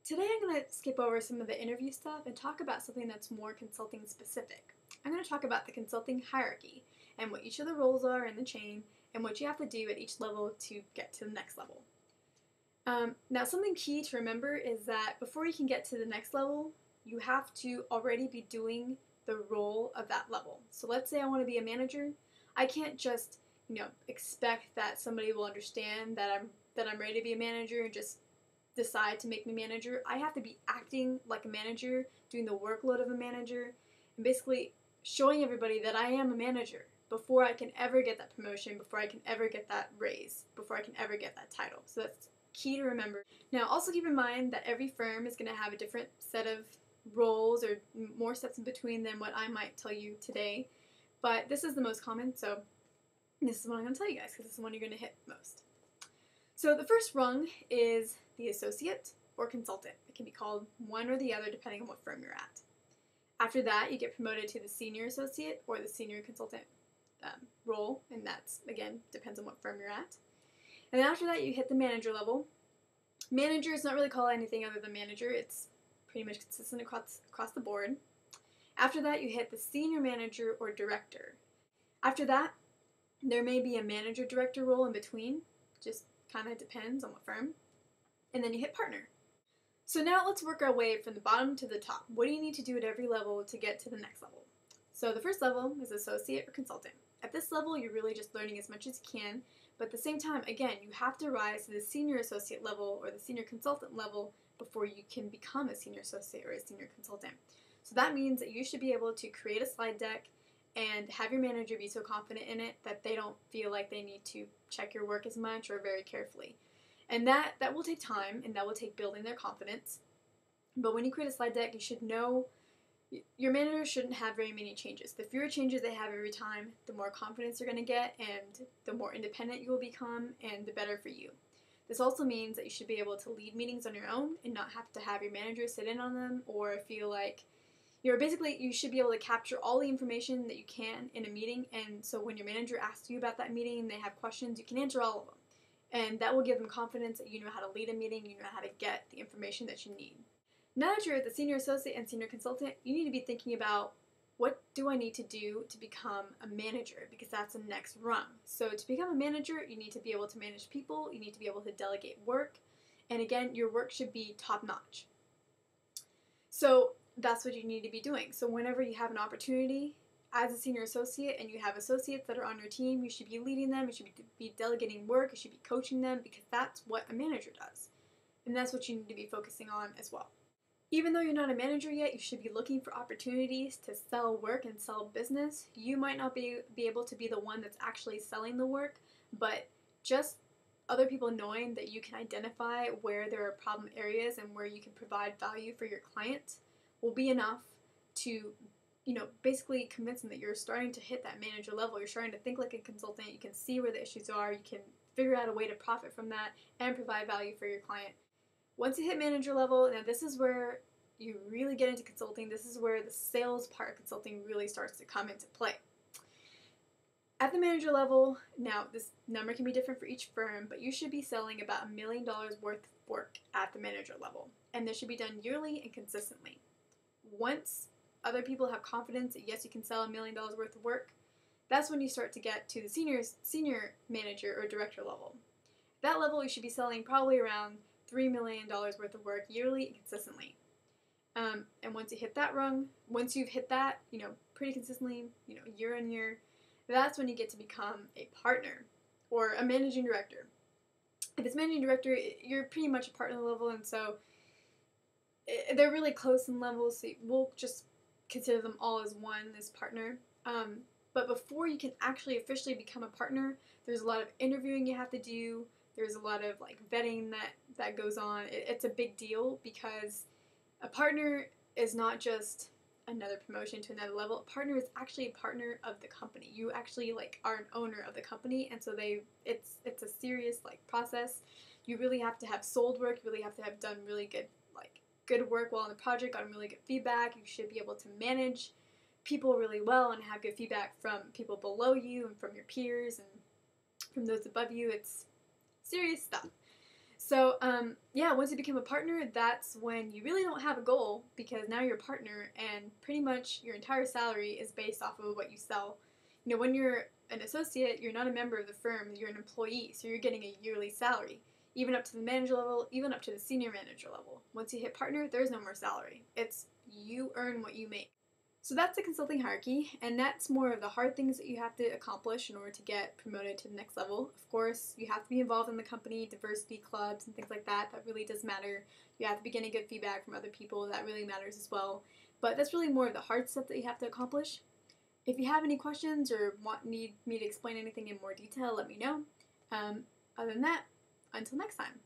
Today I'm going to skip over some of the interview stuff and talk about something that's more consulting specific. I'm going to talk about the consulting hierarchy and what each of the roles are in the chain and what you have to do at each level to get to the next level. Now, something key to remember is that before you can get to the next level, you have to already be doing the role of that level. So let's say I want to be a manager. I can't just, expect that somebody will understand that I'm ready to be a manager and just decide to make me manager. I have to be acting like a manager, doing the workload of a manager, and basically showing everybody that I am a manager before I can ever get that promotion, before I can ever get that raise, before I can ever get that title. So that's key to remember. Now, also keep in mind that every firm is going to have a different set of roles or more steps in between than what I might tell you today. But this is the most common, so this is what I'm going to tell you guys because this is the one you're going to hit most. So the first rung is the associate or consultant. It can be called one or the other depending on what firm you're at. After that, you get promoted to the senior associate or the senior consultant role, and that's, again, depends on what firm you're at. And then after that, you hit the manager level. Manager is not really called anything other than manager. It's pretty much consistent across the board. After that, you hit the senior manager or director. After that, there may be a manager-director role in between, just kind of depends on what firm. And then you hit partner. So now let's work our way from the bottom to the top. What do you need to do at every level to get to the next level? So the first level is associate or consultant. At this level, you're really just learning as much as you can, but at the same time, again, you have to rise to the senior associate level or the senior consultant level before you can become a senior associate or a senior consultant. So that means that you should be able to create a slide deck and have your manager be so confident in it that they don't feel like they need to check your work as much or very carefully. And that will take time, and that will take building their confidence. But when you create a slide deck, you should know your manager shouldn't have very many changes. The fewer changes they have every time, the more confidence you're going to get, and the more independent you will become, and the better for you. This also means that you should be able to lead meetings on your own and not have to have your manager sit in on them or feel like you should be able to capture all the information that you can in a meeting, and so when your manager asks you about that meeting and they have questions, you can answer all of them. And that will give them confidence that you know how to lead a meeting, you know how to get the information that you need. Now that you're at the senior associate and senior consultant, you need to be thinking about what do I need to do to become a manager, because that's the next rung. So to become a manager, you need to be able to manage people, you need to be able to delegate work, and again, your work should be top-notch. So that's what you need to be doing. So whenever you have an opportunity as a senior associate and you have associates that are on your team, you should be leading them, you should be delegating work, you should be coaching them, because that's what a manager does. And that's what you need to be focusing on as well. Even though you're not a manager yet, you should be looking for opportunities to sell work and sell business. You might not be able to be the one that's actually selling the work, but just other people knowing that you can identify where there are problem areas and where you can provide value for your clients will be enough to, basically convince them that you're starting to hit that manager level. You're starting to think like a consultant. You can see where the issues are. You can figure out a way to profit from that and provide value for your client. Once you hit manager level, now this is where you really get into consulting. This is where the sales part of consulting really starts to come into play. At the manager level, now this number can be different for each firm, but you should be selling about $1 million worth of work at the manager level. And this should be done yearly and consistently. Once other people have confidence that yes, you can sell $1 million worth of work, that's when you start to get to the senior manager or director level. At that level, you should be selling probably around $3 million worth of work yearly and consistently. And once you hit that rung, once you've hit that, pretty consistently, year on year, that's when you get to become a partner or a managing director. If it's managing director, you're pretty much a partner level, and so they're really close in levels, so we'll just consider them all as one, as partner. But before you can actually officially become a partner, there's a lot of interviewing you have to do. There's a lot of vetting that goes on. It's a big deal because a partner is not just another promotion to another level. A partner is actually a partner of the company. You actually are an owner of the company, and so it's a serious process. You really have to have sold work. You really have to have done really good work while on the project, gotten really good feedback. You should be able to manage people really well and have good feedback from people below you and from your peers and from those above you. It's serious stuff. So, yeah, once you become a partner, that's when you really don't have a goal because now you're a partner and pretty much your entire salary is based off of what you sell. When you're an associate, you're not a member of the firm, you're an employee, so you're getting a yearly salary, even up to the manager level, even up to the senior manager level. Once you hit partner, there's no more salary. It's you earn what you make. So that's the consulting hierarchy, and that's more of the hard things that you have to accomplish in order to get promoted to the next level. Of course, you have to be involved in the company, diversity clubs, and things like that. That really does matter. You have to be getting good feedback from other people. That really matters as well. But that's really more of the hard stuff that you have to accomplish. If you have any questions or need me to explain anything in more detail, let me know. Other than that, until next time.